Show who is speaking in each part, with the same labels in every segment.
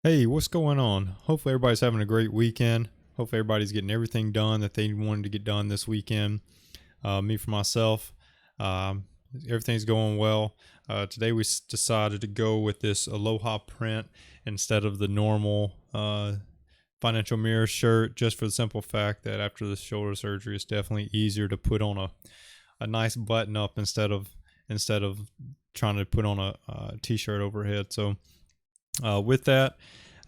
Speaker 1: Hey, what's going on? Hopefully everybody's having a great weekend. Hopefully everybody's getting everything done that they wanted to get done this weekend. Me for myself, um, everything's going well. Today we decided to go with this Aloha print instead of the normal financial mirror shirt, just for the simple fact that after the shoulder surgery, it's definitely easier to put on a nice button up instead of trying to put on a t-shirt overhead. So with that,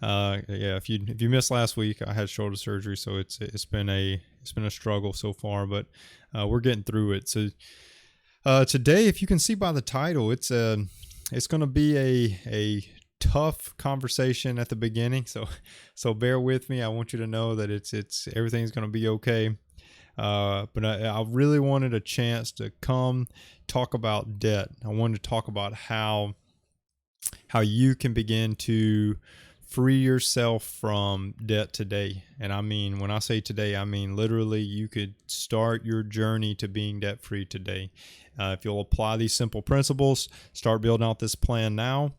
Speaker 1: yeah, if you missed last week, I had shoulder surgery, so it's been a struggle so far, but we're getting through it. So today, if you can see by the title, it's going to be a tough conversation at the beginning. So bear with me. I want you to know that it's everything's going to be okay. But I really wanted a chance to come talk about debt. I wanted to talk about how you can begin to free yourself from debt today. And I mean, when I say today, I mean literally you could start your journey to being debt free today. If you'll apply these simple principles, start building out this plan now,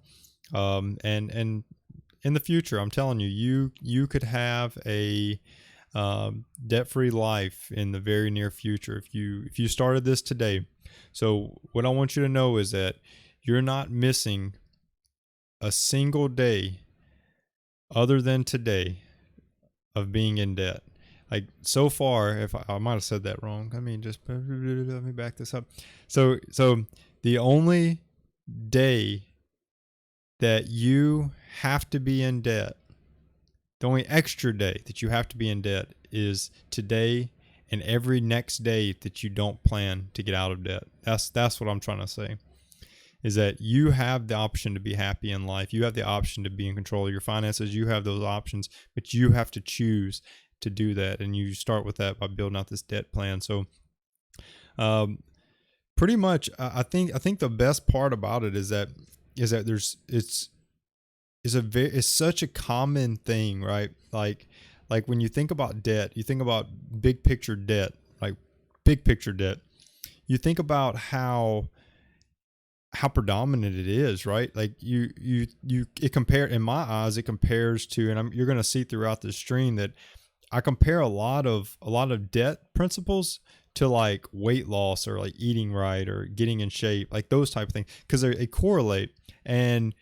Speaker 1: and in the future, I'm telling you, you could have a debt free life in the very near future if you started this today. So what I want you to know is that you're not missing a single day other than today of being in debt. Like so far, if I might have said that wrong, I mean, just let me back this up. So the only day that you have to be in debt, the only extra day that you have to be in debt is today and every next day that you don't plan to get out of debt. That's what I'm trying to say. Is that you have the option to be happy in life. You have the option to be in control of your finances. You have those options, but you have to choose to do that. And you start with that by building out this debt plan. So, pretty much, I think the best part about it is that it's such a common thing, right? Like when you think about debt, you think about big picture debt, like big picture debt. You think about how predominant it is, right? Like it compare in my eyes, it compares to, and you're going to see throughout the stream that I compare a lot of debt principles to like weight loss or like eating right or getting in shape, like those type of things, because they correlate. And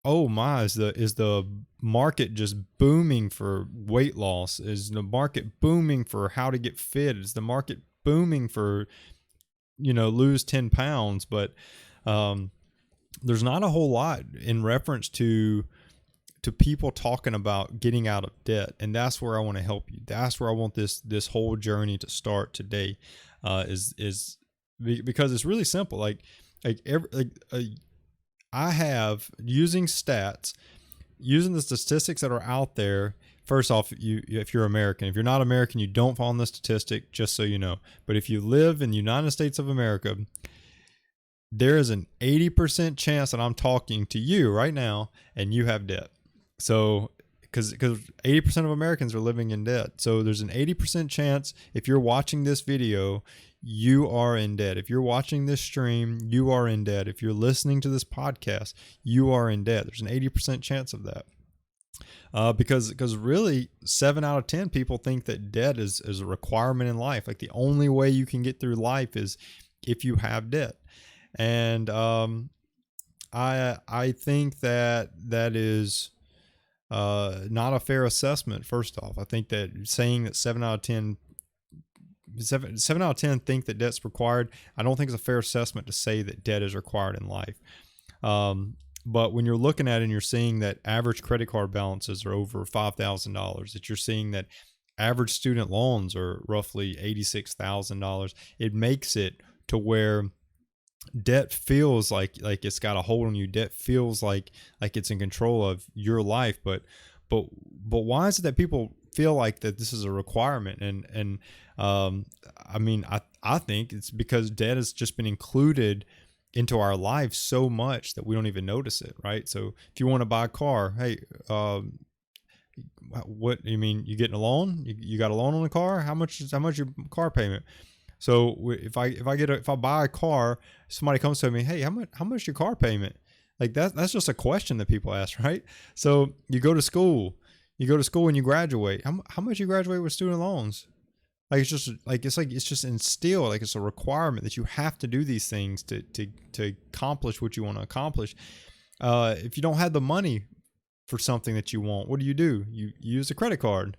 Speaker 1: oh my, is the market just booming for weight loss? Is the market booming for how to get fit? Is the market booming for lose 10 pounds? But there's not a whole lot in reference to people talking about getting out of debt, and that's where I want to help you. That's where I want this whole journey to start today. Is because it's really simple. I have using stats, using the statistics that are out there. First off, if you're American, if you're not American, you don't fall in the statistic. Just so you know, but if you live in the United States of America, there is an 80% chance that I'm talking to you right now and you have debt. So, because 80% of Americans are living in debt. So there's an 80% chance if you're watching this video, you are in debt. If you're watching this stream, you are in debt. If you're listening to this podcast, you are in debt. There's an 80% chance of that. Because really 7 out of 10 people think that debt is a requirement in life. Like the only way you can get through life is if you have debt. And I think that is not a fair assessment. First off, I think that saying that 7 out of 10 think that debt's required, I don't think it's a fair assessment to say that debt is required in life. But when you're looking at it and you're seeing that average credit card balances are over $5,000, that you're seeing that average student loans are roughly $86,000, it makes it to where debt feels like it's got a hold on you. Debt feels like it's in control of your life. But why is it that people feel like that this is a requirement? And I mean, I think it's because debt has just been included into our lives so much that we don't even notice it, right? So if you want to buy a car, hey, what you mean? You getting a loan? You got a loan on the car? How much your car payment? So if I buy a car, somebody comes to me, hey, how much your car payment? Like that's just a question that people ask, right? So you go to school, and you graduate. How much you graduate with student loans? Like it's just instilled, like it's a requirement that you have to do these things to accomplish what you want to accomplish. If you don't have the money for something that you want, what do? You use a credit card.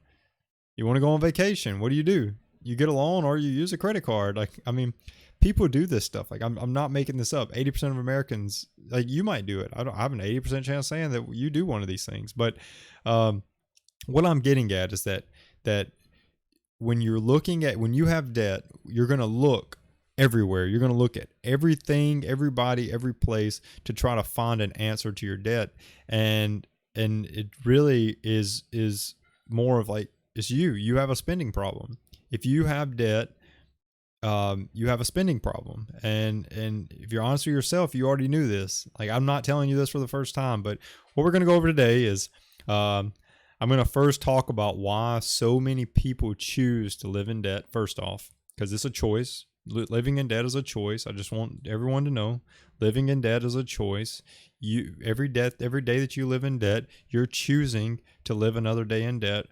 Speaker 1: You want to go on vacation, what do? You get a loan or you use a credit card. Like, I mean, people do this stuff. Like, I'm not making this up. 80% of Americans, like, you might do it. I have an 80% chance saying that you do one of these things. But what I'm getting at is that when you have debt, you're going to look everywhere. You're going to look at everything, everybody, every place to try to find an answer to your debt. And it really is more of like, it's you have a spending problem. If you have debt, you have a spending problem. And if you're honest with yourself, you already knew this. Like, I'm not telling you this for the first time, but what we're going to go over today is, I'm going to first talk about why so many people choose to live in debt. First off, because it's a choice. Living in debt is a choice. I just want everyone to know, living in debt is a choice. Every day that you live in debt, you're choosing to live another day in debt.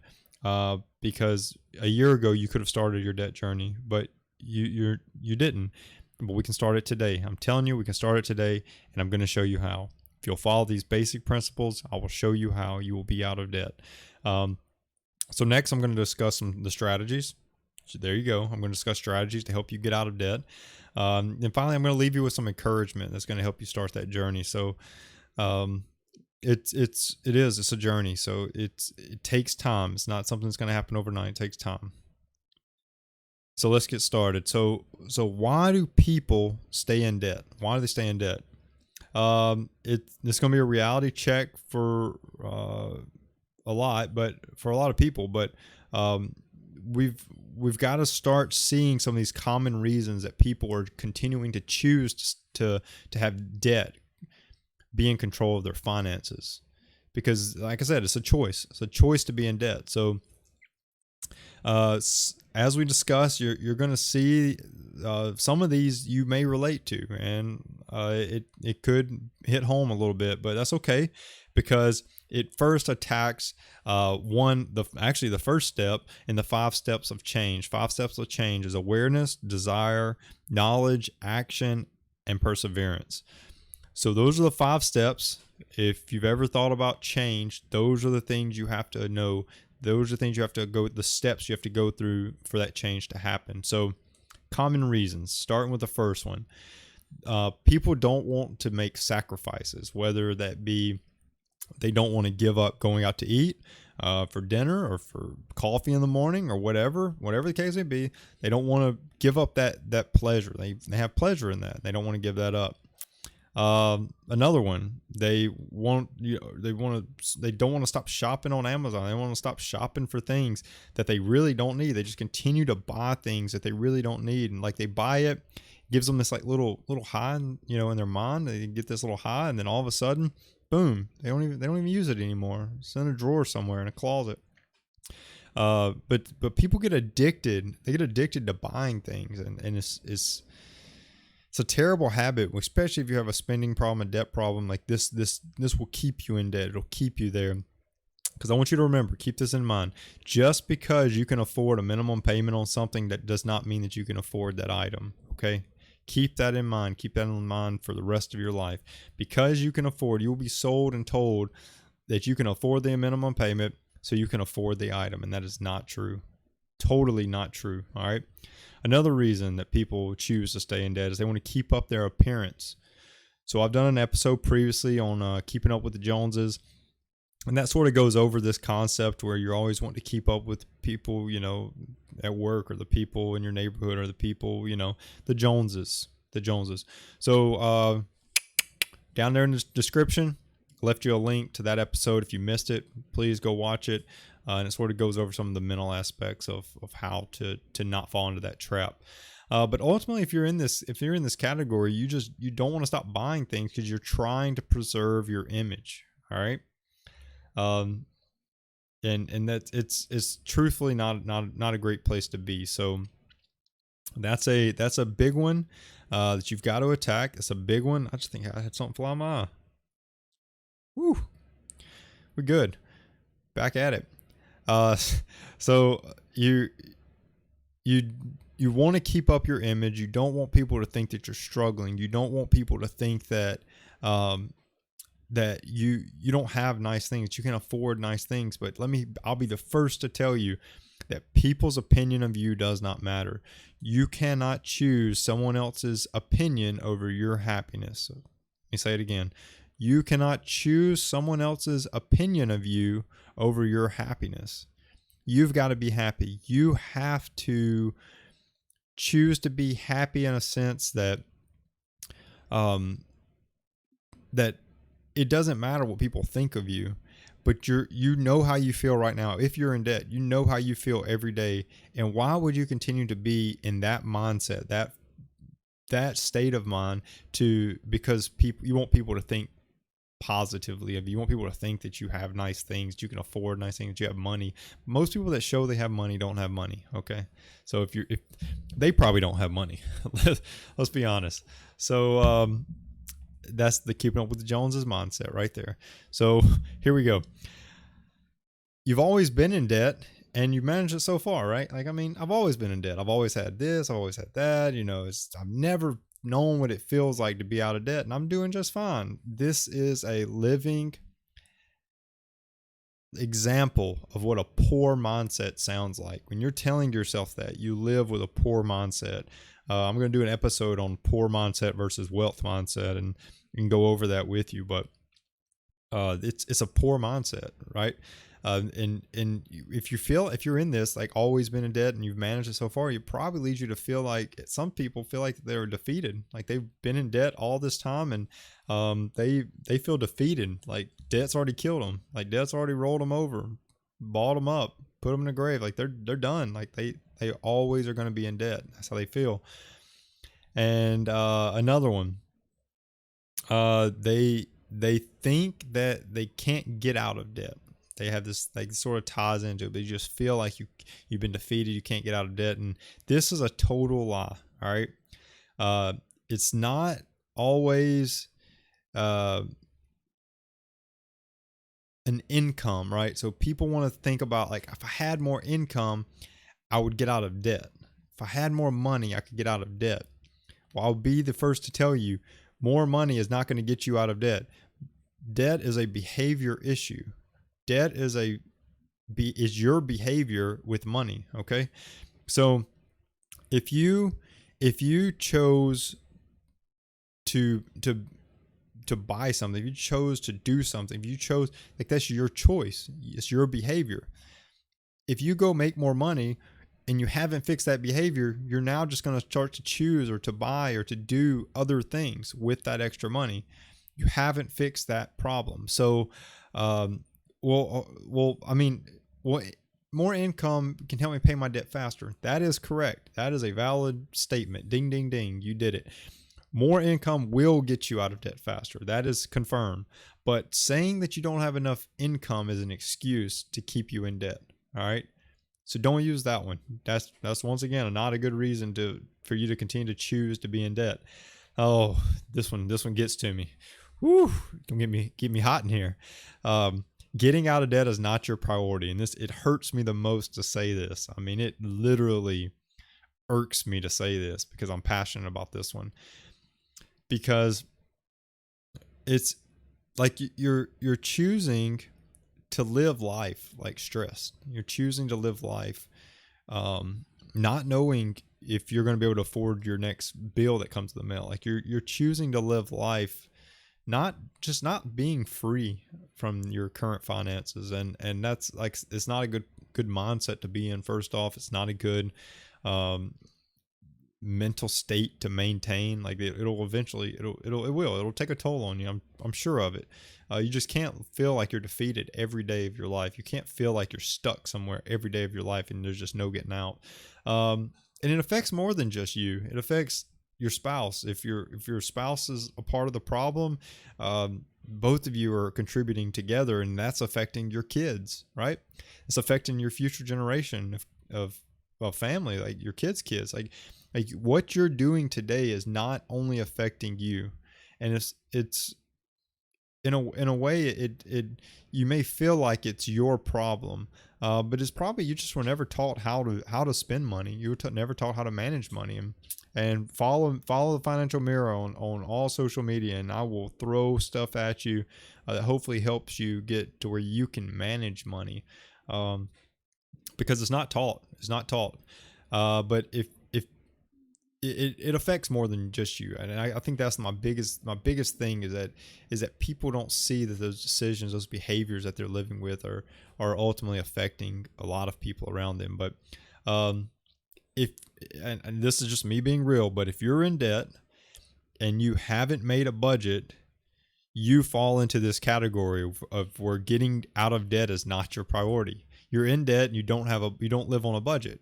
Speaker 1: Because a year ago you could have started your debt journey, but you didn't. But we can start it today. I'm telling you, we can start it today, and I'm going to show you how. If you'll follow these basic principles, I will show you how you will be out of debt. So next, I'm going to discuss the strategies. So there you go. I'm going to discuss strategies to help you get out of debt. And finally, I'm going to leave you with some encouragement that's going to help you start that journey. So, it's a journey. So it takes time. It's not something that's going to happen overnight. It takes time. So let's get started. So why do people stay in debt? Why do they stay in debt? It's going to be a reality check for a lot of people, but we've got to start seeing some of these common reasons that people are continuing to choose to have debt, be in control of their finances. Because, like I said, it's a choice. It's a choice to be in debt. So as we discuss, you're going to see some of these you may relate to, and it could hit home a little bit, but that's okay, because it first attacks the first step in the 5 steps of change. 5 steps of change is awareness, desire, knowledge, action, and perseverance. So those are the 5 steps. If you've ever thought about change, those are the things you have to know. Those are things you have to go, the steps you have to go through for that change to happen. So common reasons, starting with the first one. People don't want to make sacrifices, whether that be they don't want to give up going out to eat for dinner or for coffee in the morning or whatever the case may be. They don't want to give up that pleasure. They have pleasure in that. They don't want to give that up. Another one, they don't want to stop shopping on Amazon. They want to stop shopping for things that they really don't need. They just continue to buy things that they really don't need. And like, they buy it, gives them this like little high, in their mind. They get this little high, and then all of a sudden, boom, they don't even use it anymore. It's in a drawer somewhere in a closet. But people get addicted. They get addicted to buying things, and it's a terrible habit, especially if you have a spending problem, a debt problem. Like this will keep you in debt. It'll keep you there. Because I want you to remember, keep this in mind. Just because you can afford a minimum payment on something, that does not mean that you can afford that item. Okay? Keep that in mind. Keep that in mind for the rest of your life. Because you can afford, you will be sold and told that you can afford the minimum payment, so you can afford the item. And that is not true. Totally not true. All right? Another reason that people choose to stay in debt is they want to keep up their appearance. So I've done an episode previously on keeping up with the Joneses, and that sort of goes over this concept where you're always wanting to keep up with people, at work, or the people in your neighborhood, or the people, the Joneses. So down there in the description, I left you a link to that episode. If you missed it, please go watch it. And it sort of goes over some of the mental aspects of how to not fall into that trap. But ultimately, if you're in this category, you don't want to stop buying things because you're trying to preserve your image. All right. And that it's truthfully not a great place to be. So that's a big one that you've got to attack. It's a big one. I just think I had something fly my eye. Woo, we're good. Back at it. Uh, so you you want to keep up your image. You don't want people to think that you're struggling. You don't want people to think that um, that you don't have nice things. You can afford nice things. But I'll be the first to tell you that people's opinion of you does not matter. You cannot choose someone else's opinion over your happiness. So let me say it again. You cannot choose someone else's opinion of you over your happiness. You've got to be happy. You have to choose to be happy in a sense that that it doesn't matter what people think of you, but you know how you feel right now. If you're in debt, you know how you feel every day. And why would you continue to be in that mindset, that state of mind, because you want people to think positively of you. You want people to think that you have nice things, you can afford nice things, that you have money. Most people that show they have money don't have money. Okay, so if they probably don't have money. let's be honest. So that's the keeping up with the Joneses mindset right there. So here we go. You've always been in debt and you managed it so far, right? Like, I mean, I've always been in debt. I've always had this, I've always had that, I've never known what it feels like to be out of debt, and I'm doing just fine. This is a living example of what a poor mindset sounds like. When you're telling yourself that you live with a poor mindset, I'm going to do an episode on poor mindset versus wealth mindset, and you can go over that with you. But it's a poor mindset, right? And if you're in this, like, always been in debt and you've managed it so far, it probably leads you to feel like some people feel like they're defeated, like they've been in debt all this time, and they feel defeated, like debt's already killed them, like debt's already rolled them over, balled them up, put them in the grave, like they're done, like they always are going to be in debt. That's how they feel. And another one, they think that they can't get out of debt. They have this, like, sort of ties into it, but you just feel like you've been defeated, you can't get out of debt. And this is a total lie. All right. It's not always an income, right? So people want to think about, like, if I had more income, I would get out of debt. If I had more money, I could get out of debt. Well, I'll be the first to tell you, more money is not going to get you out of debt. Debt is a behavior issue. Debt is your behavior with money. Okay. So if you chose to buy something, if you chose to do something, if you chose, like, that's your choice. It's your behavior. If you go make more money and you haven't fixed that behavior, you're now just going to start to choose or to buy or to do other things with that extra money. You haven't fixed that problem. So, more income can help me pay my debt faster. That is correct. That is a valid statement. Ding, ding, ding. You did it. More income will get you out of debt faster. That is confirmed. But saying that you don't have enough income is an excuse to keep you in debt. All right. So don't use that one. That's once again not a good reason for you to continue to choose to be in debt. Oh, this one gets to me. Whew, don't get me hot in here. Getting out of debt is not your priority, and it hurts me the most to say this. I mean, it literally irks me to say this because I'm passionate about this one. Because it's like you're choosing to live life like stressed. You're choosing to live life not knowing if you're going to be able to afford your next bill that comes to the mail. Like you're choosing to live life not being free from your current finances, and that's, like, it's not a good mindset to be in. First off, it's not a good mental state to maintain. Like, it'll eventually it'll take a toll on you. I'm sure of it. You just can't feel like you're defeated every day of your life. You can't feel like you're stuck somewhere every day of your life and there's just no getting out. And it affects more than just you. It affects your spouse. If your spouse is a part of the problem, both of you are contributing together, and that's affecting your kids, right? It's affecting your future generation of family, like your kids' like what you're doing today is not only affecting you, and it's in a way, you may feel like it's your problem, but it's probably you just were never taught how to spend money. You were never taught how to manage money, and follow the financial mirror on all social media, and I will throw stuff at you that hopefully helps you get to where you can manage money, because it's not taught. It's not taught, but if it affects more than just you, and I think that's my biggest thing is that people don't see that those decisions, those behaviors that they're living with are ultimately affecting a lot of people around them. But if and this is just me being real, but if you're in debt and you haven't made a budget, you fall into this category of where getting out of debt is not your priority. You're in debt and you don't live on a budget.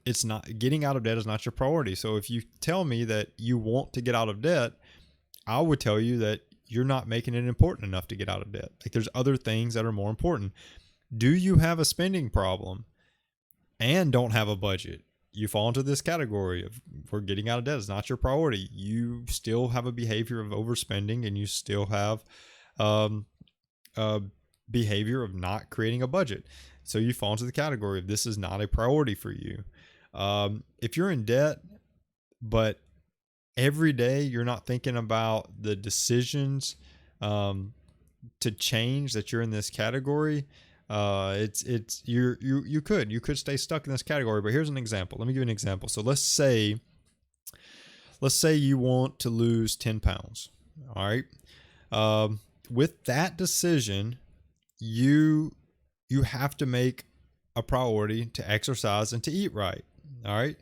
Speaker 1: It's not, getting out of debt is not your priority. So if you tell me that you want to get out of debt, I would tell you that you're not making it important enough to get out of debt. Like, there's other things that are more important. Do you have a spending problem and don't have a budget? You fall into this category of where getting out of debt is not your priority. You still have a behavior of overspending, and you still have a behavior of not creating a budget. So you fall into the category of this is not a priority for you. If you're in debt, but every day you're not thinking about the decisions to change, that you're in this category, you could stay stuck in this category. But here's an example. Let me give you an example. So let's say you want to lose 10 pounds. All right. With that decision, you have to make a priority to exercise and to eat right. All right.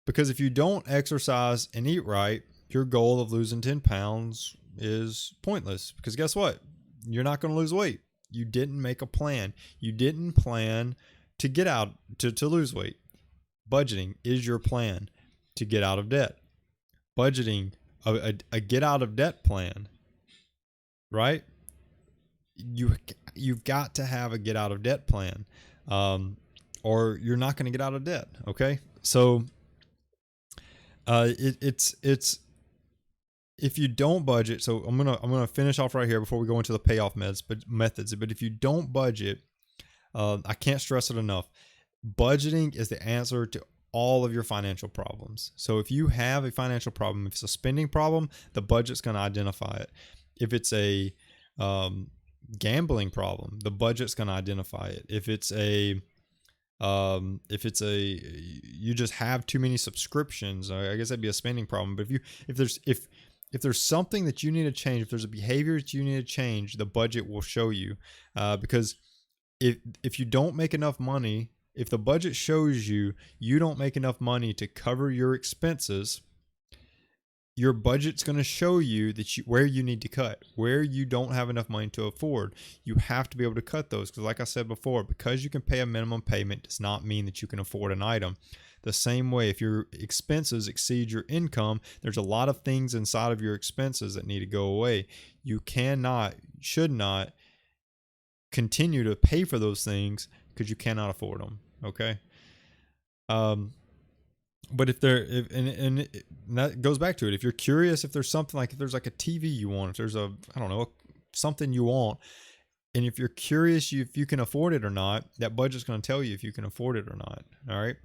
Speaker 1: Because if you don't exercise and eat right, your goal of losing 10 pounds is pointless, because guess what? You're not going to lose weight. You didn't make a plan. You didn't plan to get out to lose weight. Budgeting is your plan to get out of debt. Budgeting, a get out of debt plan, right? You've got to have a get out of debt plan, or you're not going to get out of debt. Okay. So, it's if you don't budget, so I'm gonna finish off right here before we go into the payoff methods. But if you don't budget, I can't stress it enough. Budgeting is the answer to all of your financial problems. So if you have a financial problem, if it's a spending problem, the budget's going to identify it. If it's a gambling problem, the budget's going to identify it. If it's a you just have too many subscriptions, I guess that'd be a spending problem. But if there's something that you need to change, if there's a behavior that you need to change, the budget will show you. Because if you don't make enough money, if the budget shows you don't make enough money to cover your expenses, your budget's going to show you that where you need to cut, where you don't have enough money to afford. You have to be able to cut those, because like I said before, because you can pay a minimum payment does not mean that you can afford an item. The same way, if your expenses exceed your income, there's a lot of things inside of your expenses that need to go away. You should not continue to pay for those things because you cannot afford them. Okay. But if that goes back to it. If you're curious, if there's something like, if there's like a TV you want, if there's something you want, and if you're curious if you can afford it or not, that budget's going to tell you if you can afford it or not. All right.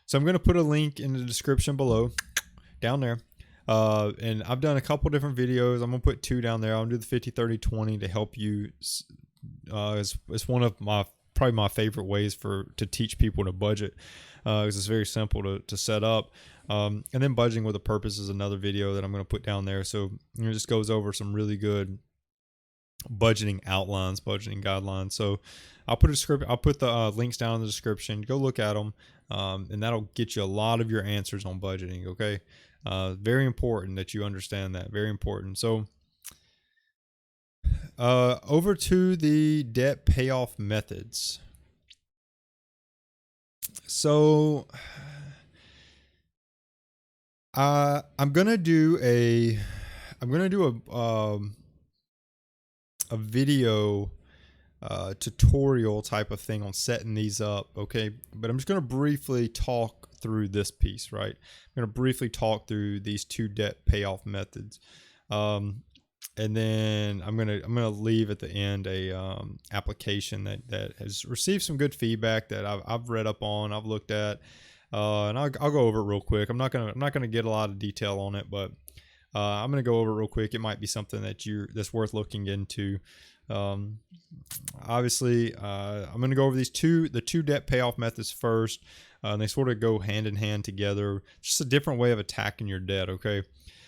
Speaker 1: So I'm going to put a link in the description below, down there. And I've done a couple different videos. I'm going to put 2 down there. I'll do the 50, 30, 20 to help you. It's one of probably my favorite ways to teach people to budget, because it's very simple to set up. And then budgeting with a purpose is another video that I'm going to put down there. So it just goes over some really good budgeting outlines, budgeting guidelines. So I'll put the links down in the description. Go look at them, and that'll get you a lot of your answers on budgeting. Okay, very important that you understand that. Very important. So over to the debt payoff methods. So I'm gonna do a video tutorial type of thing on setting these up. Okay, but I'm just gonna briefly talk through this piece. Right, I'm gonna briefly talk through these 2 debt payoff methods. and then I'm gonna leave at the end a application that has received some good feedback that I've read up on, I've looked at, and I'll go over it real quick. I'm not gonna get a lot of detail on it, but I'm gonna go over it real quick. It might be something that's worth looking into. Obviously, I'm gonna go over the two debt payoff methods first. And they sort of go hand in hand together. Just a different way of attacking your debt. Okay.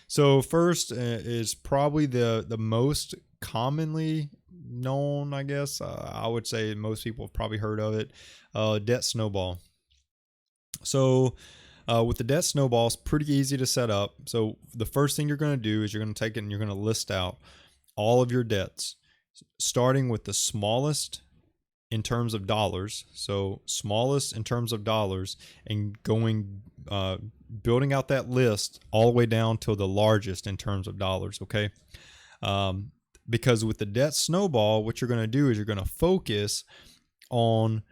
Speaker 1: So first is probably the most commonly known, I guess. I would say most people have probably heard of it. Debt snowball. So with the debt snowball, it's pretty easy to set up. So the first thing you're going to do is you're going to take it and you're going to list out all of your debts, starting with the smallest in terms of dollars. So smallest in terms of dollars, and going building out that list all the way down to the largest in terms of dollars. Okay. Because with the debt snowball, what you're going to do is you're going to focus on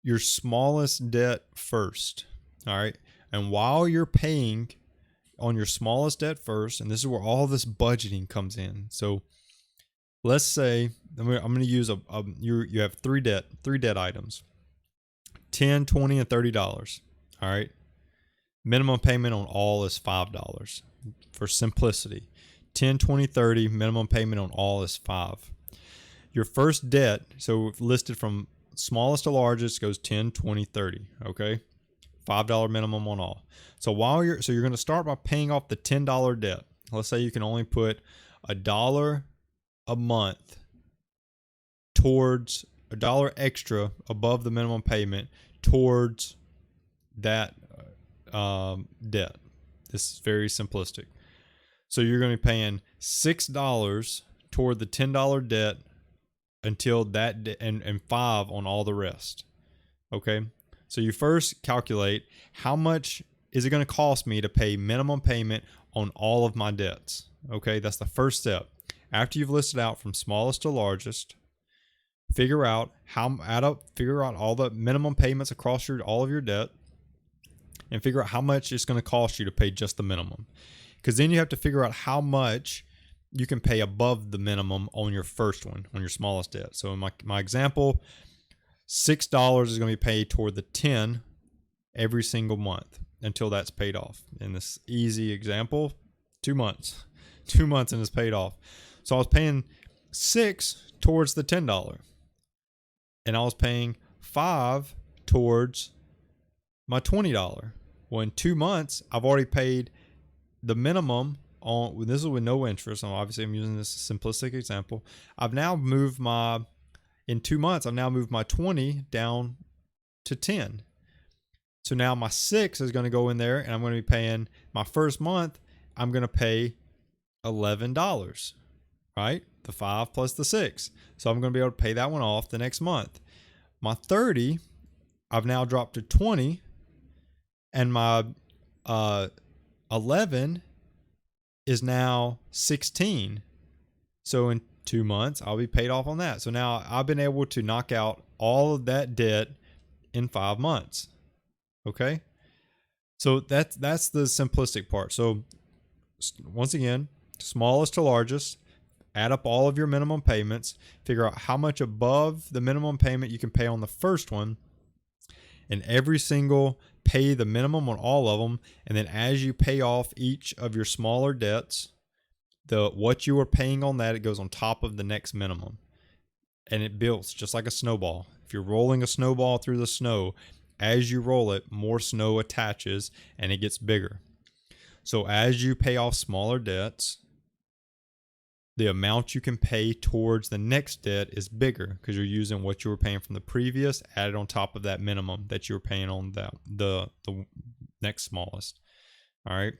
Speaker 1: your smallest debt first. All right. And while you're paying on your smallest debt first, and this is where all this budgeting comes in. So let's say I'm going to use you have three debt items, $10, $20, and $30. All right. Minimum payment on all is $5 for simplicity. 10, 20, 30, minimum payment on all is $5. Your first debt, so listed from smallest to largest, goes 10, 20, 30. Okay. $5 minimum on all. So you're going to start by paying off the $10 debt. Let's say you can only put $1 a month towards $1 extra above the minimum payment towards that debt. This is very simplistic. So you're going to be paying $6 toward the $10 debt until that and $5 on all the rest. Okay. So you first calculate how much is it going to cost me to pay minimum payment on all of my debts. Okay. That's the first step. After you've listed out from smallest to largest, figure out all the minimum payments across all of your debt, and figure out how much it's going to cost you to pay just the minimum. Because then you have to figure out how much you can pay above the minimum on your first one, on your smallest debt. So in my example, $6 is going to be paid toward the 10 every single month until that's paid off. In this easy example, 2 months. 2 months and it's paid off. So I was paying $6 towards the $10. And I was paying $5 towards my $20. Well, in 2 months, I've already paid the minimum on, this is with no interest. So obviously I'm using this simplistic example. In 2 months, I've now moved my 20 down to 10. So now my 6 is going to go in there, and I'm going to be paying my first month. I'm going to pay $11, right? The 5 plus the 6. So I'm going to be able to pay that one off the next month. My 30, I've now dropped to 20, and my 11 is now 16. So in 2 months, I'll be paid off on that. So now I've been able to knock out all of that debt in 5 months. Okay. So that's the simplistic part. So once again, smallest to largest, add up all of your minimum payments, figure out how much above the minimum payment you can pay on the first one, and every single pay the minimum on all of them. And then as you pay off each of your smaller debts, what you are paying on that, it goes on top of the next minimum, and it builds just like a snowball. If you're rolling a snowball through the snow, as you roll it, more snow attaches and it gets bigger. So as you pay off smaller debts, the amount you can pay towards the next debt is bigger because you're using what you were paying from the previous added on top of that minimum that you were paying on the next smallest. All right.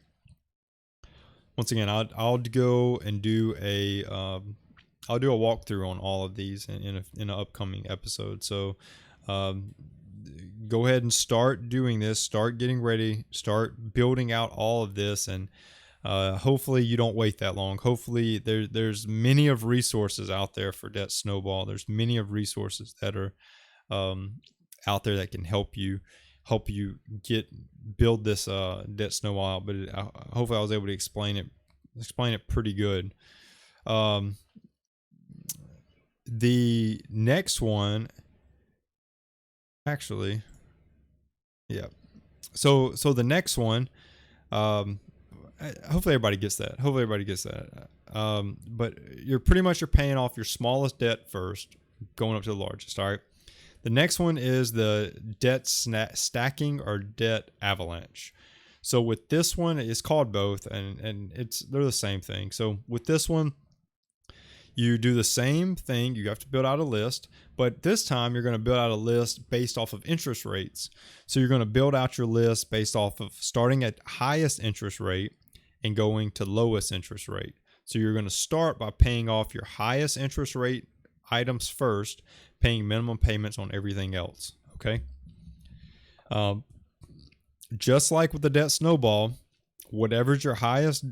Speaker 1: Once again, I'll go and do I'll do a walkthrough on all of these in an upcoming episode. So go ahead and start doing this. Start getting ready. Start building out all of this, and hopefully you don't wait that long. Hopefully there's many of resources out there for Debt Snowball. There's many of resources that are out there that can help you build this Debt Snowball out. But hopefully I was able to explain it pretty good. The next one, actually, yeah. So the next one, hopefully everybody gets that. Hopefully everybody gets that. But you're paying off your smallest debt first, going up to the largest. All right. The next one is the debt stacking or debt avalanche. So with this one, it's called both, and they're the same thing. So with this one, you do the same thing. You have to build out a list, but this time you're going to build out a list based off of interest rates. So you're going to build out your list based off of starting at highest interest rate and going to lowest interest rate. So you're going to start by paying off your highest interest rate items first, paying minimum payments on everything else. Okay. Just like with the debt snowball, whatever's your highest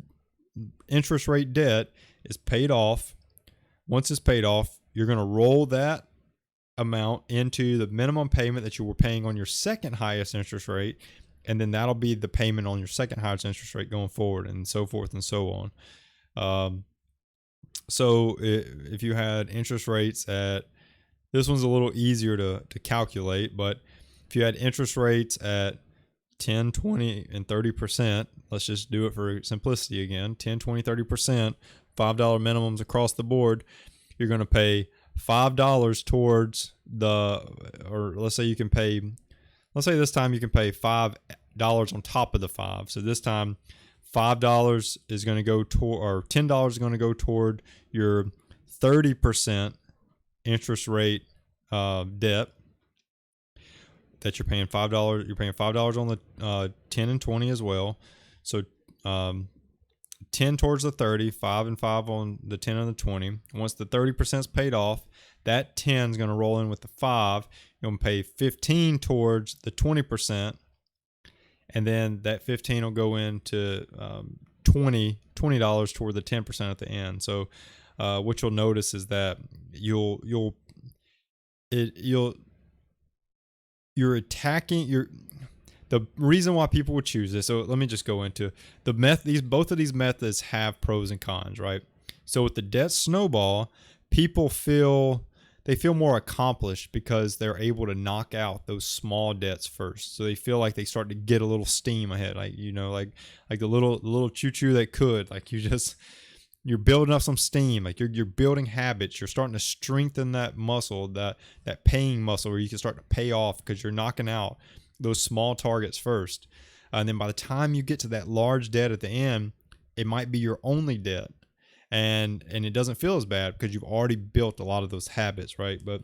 Speaker 1: interest rate debt is paid off. Once it's paid off, you're going to roll that amount into the minimum payment that you were paying on your second highest interest rate, and then that'll be the payment on your second highest interest rate going forward, and so forth and so on. So if you had interest rates at, this one's a little easier to calculate, but if you had interest rates at 10, 20, and 30%, let's just do it for simplicity again, 10, 20, 30%, $5 minimums across the board, you're going to pay $5 towards or let's say this time you can pay $5 on top of the 5. So this time $5 is going to go toward, or $10 is going to go toward your 30% interest rate debt that you're paying $5. You're paying $5 on the 10 and 20 as well. So 10 towards the 30, 5 and 5 on the 10 and the 20. Once the 30% is paid off, that 10 is going to roll in with the 5. You're going to pay 15 towards the 20%, and then that 15 will go into $20 toward the 10% at the end. So what you'll notice is that you're attacking the reason why people would choose this. So let me just go into the both of these methods have pros and cons, right? So with the debt snowball, people feel more accomplished because they're able to knock out those small debts first. So they feel like they start to get a little steam ahead, like the little choo-choo that could, like you're building up some steam, like you're building habits. You're starting to strengthen that muscle, that paying muscle, where you can start to pay off because you're knocking out those small targets first. And then by the time you get to that large debt at the end, it might be your only debt. And it doesn't feel as bad because you've already built a lot of those habits, right? But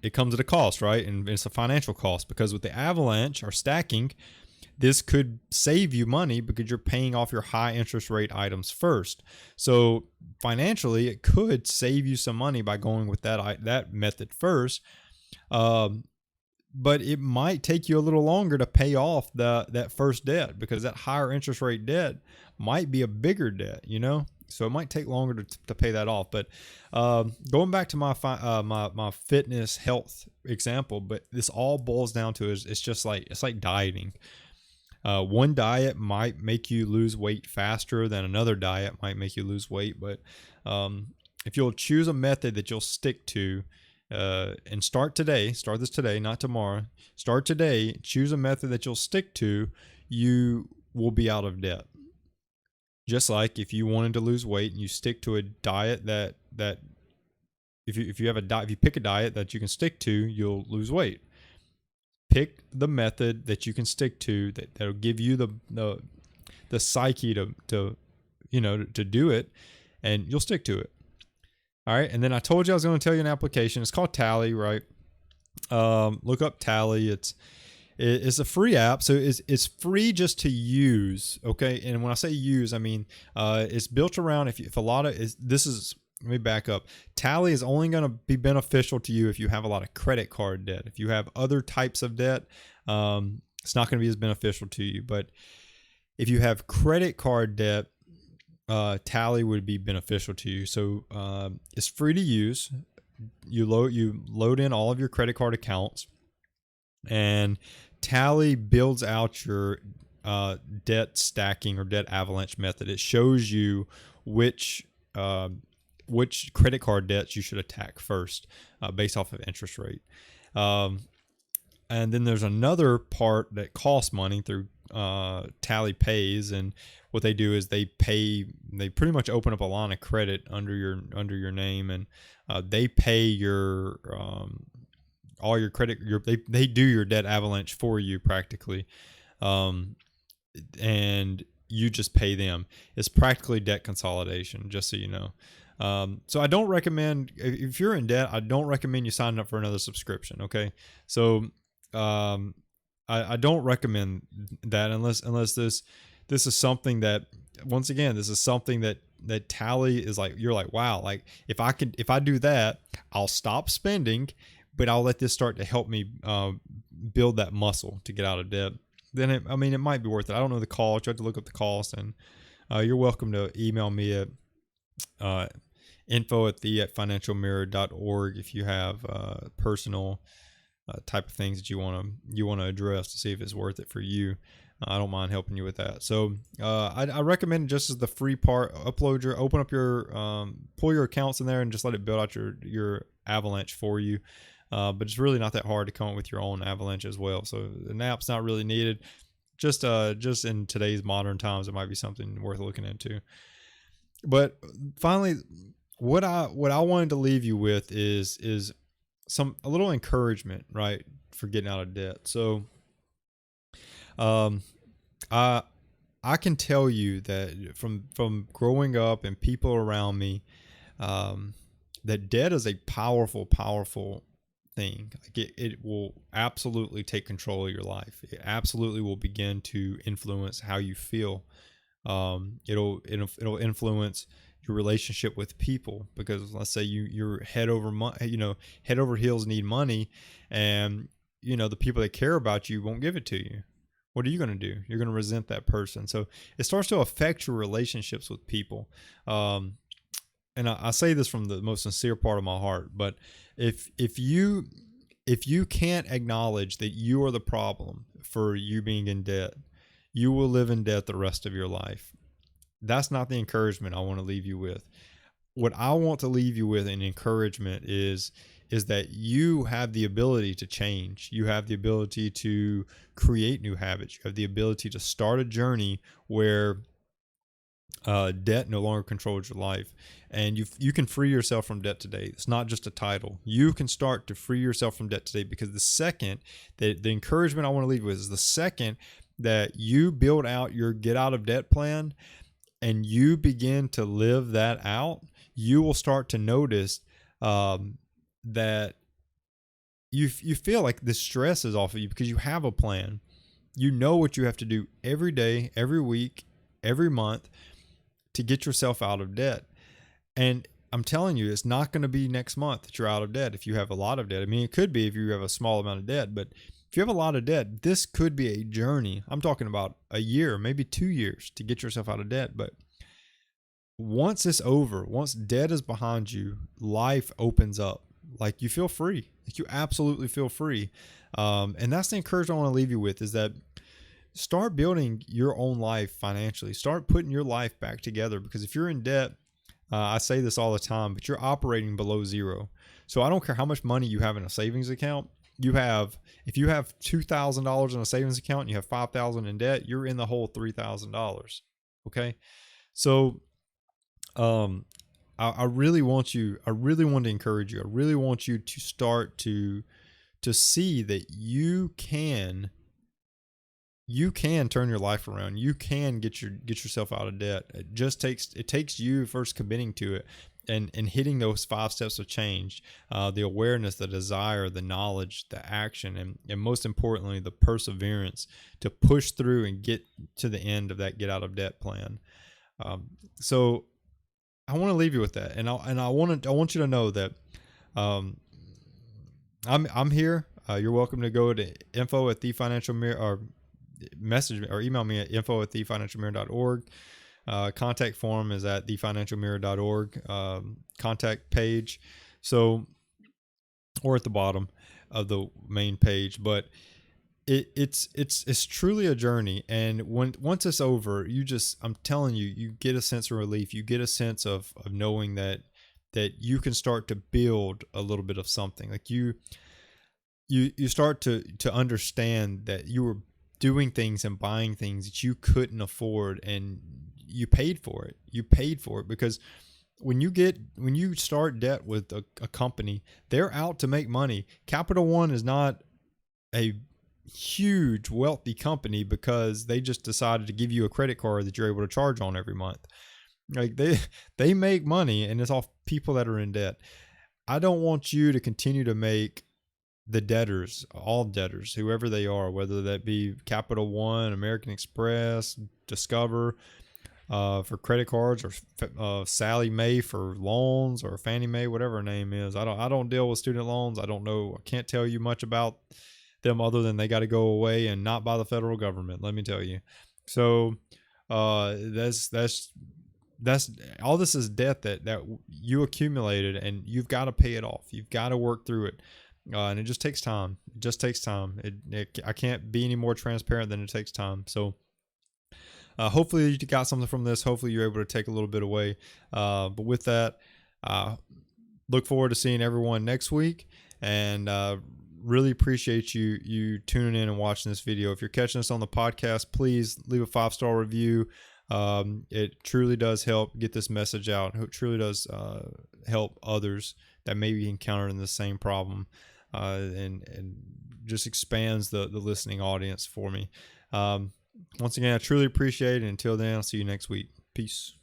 Speaker 1: it comes at a cost, right? And it's a financial cost, because with the avalanche or stacking, this could save you money because you're paying off your high interest rate items first. So financially, it could save you some money by going with that method first. But it might take you a little longer to pay off that first debt, because that higher interest rate debt might be a bigger debt, so it might take longer to pay that off. But going back to my fitness health example, but this all boils down to it's like dieting. One diet might make you lose weight faster than another diet might make you lose weight, but if you'll choose a method that you'll stick to, and start this today, not tomorrow. Start today, choose a method that you'll stick to, you will be out of debt. Just like if you wanted to lose weight and you stick to a diet that if you pick a diet that you can stick to, you'll lose weight. Pick the method that you can stick to, that'll give you the psyche to do it, and you'll stick to it. All right, and then I told you I was going to tell you an application. It's called Tally, right? Look up Tally. It's a free app, so it's free just to use. Okay, and when I say use, I mean it's built around let me back up. Tally is only going to be beneficial to you if you have a lot of credit card debt. If you have other types of debt, it's not going to be as beneficial to you. But if you have credit card debt, Tally would be beneficial to you. So it's free to use. You load in all of your credit card accounts, and Tally builds out your debt stacking or debt avalanche method. It shows you which credit card debts you should attack first, based off of interest rate. And then there's another part that costs money through Tally Pays, and what they do is they pretty much open up a line of credit under your name, and they pay your all your credit. They do your debt avalanche for you practically, and you just pay them. It's practically debt consolidation, just so you know. So I don't recommend, if you're in debt, I don't recommend you sign up for another subscription. Okay, so I don't recommend that unless this is something that, once again, this is something that Tally is like, you're like, wow, like if I do that, I'll stop spending, but I'll let this start to help me build that muscle to get out of debt. Then it might be worth it. I don't know the cost. You have to look up the cost, and you're welcome to email me at info@financialmirror.org if you have personal type of things that you want to address to see if it's worth it for you. I don't mind helping you with that. So I recommend, just as the free part, open up your pull your accounts in there and just let it build out your Avalanche for you. But it's really not that hard to come up with your own Avalanche as well. So an app's not really needed. Just in today's modern times, it might be something worth looking into. But finally, what I wanted to leave you with is a little encouragement, right, for getting out of debt. So I can tell you that from growing up and people around me, that debt is a powerful thing. Like it will absolutely take control of your life. It absolutely will begin to influence how you feel. It'll influence your relationship with people, because let's say you're head over heels need money, and the people that care about you won't give it to you. What are you going to do? You're going to resent that person. So it starts to affect your relationships with people. And I say this from the most sincere part of my heart, but if you can't acknowledge that you are the problem for you being in debt, you will live in debt the rest of your life. That's not the encouragement I want to leave you with. What I want to leave you with in encouragement is that you have the ability to change. You have the ability to create new habits. You have the ability to start a journey where debt no longer controls your life, and you can free yourself from debt today. It's not just a title. You can start to free yourself from debt today, because the second that the encouragement I want to leave you with is the second that you build out your get out of debt plan and you begin to live that out, you will start to notice that you feel like the stress is off of you, because you have a plan. You know what you have to do every day, every week, every month to get yourself out of debt. And I'm telling you, it's not going to be next month that you're out of debt if you have a lot of debt. I mean, it could be if you have a small amount of debt, but if you have a lot of debt, this could be a journey. I'm talking about a year, maybe 2 years to get yourself out of debt. But once it's over, once debt is behind you, life opens up. Like, you feel free. Like, you absolutely feel free. And that's the encouragement I want to leave you with, is that start building your own life financially. Start putting your life back together, because if you're in debt, I say this all the time, but you're operating below zero. So I don't care how much money you have in a savings account. If you have $2,000 in a savings account and you have $5,000 in debt, you're in the hole $3,000. Okay. So, I really want to encourage you. I really want you to start to see that you can turn your life around. You can get yourself out of debt. It takes you first committing to it and hitting those 5 steps of change, the awareness, the desire, the knowledge, the action, and most importantly, the perseverance to push through and get to the end of that get out of debt plan. So I want to leave you with that, and I want you to know that I'm here. You're welcome to go to info@thefinancialmirror, or message me or email me at info@thefinancialmirror.org. Contact form is at thefinancialmirror.org. Contact page, so, or at the bottom of the main page. But it's truly a journey, and once it's over, I'm telling you, you get a sense of relief. You get a sense of knowing that you can start to build a little bit of something. Like you start to understand that you were doing things and buying things that you couldn't afford, and you paid for it. You paid for it because when you start debt with a company, they're out to make money. Capital One is not a huge wealthy company because they just decided to give you a credit card that you're able to charge on every month. Like they make money, and it's off people that are in debt. I don't want you to continue to make the debtors, all debtors, whoever they are, whether that be Capital One, American Express, Discover, for credit cards, or Sally Mae for loans, or Fannie Mae, whatever her name is. I don't deal with student loans. I don't know. I can't tell you much about them other than they got to go away, and not by the federal government. Let me tell you. So that's all. This is debt that you accumulated, and you've got to pay it off. You've got to work through it. And it just takes time. It just takes time. I can't be any more transparent than it takes time. So hopefully you got something from this. Hopefully you're able to take a little bit away. But with that, look forward to seeing everyone next week, and really appreciate you tuning in and watching this video. If you're catching us on the podcast, please leave a 5-star review. It truly does help get this message out. It truly does help others that may be encountering the same problem, and just expands the listening audience for me. Once again, I truly appreciate it. Until then, I'll see you next week. Peace.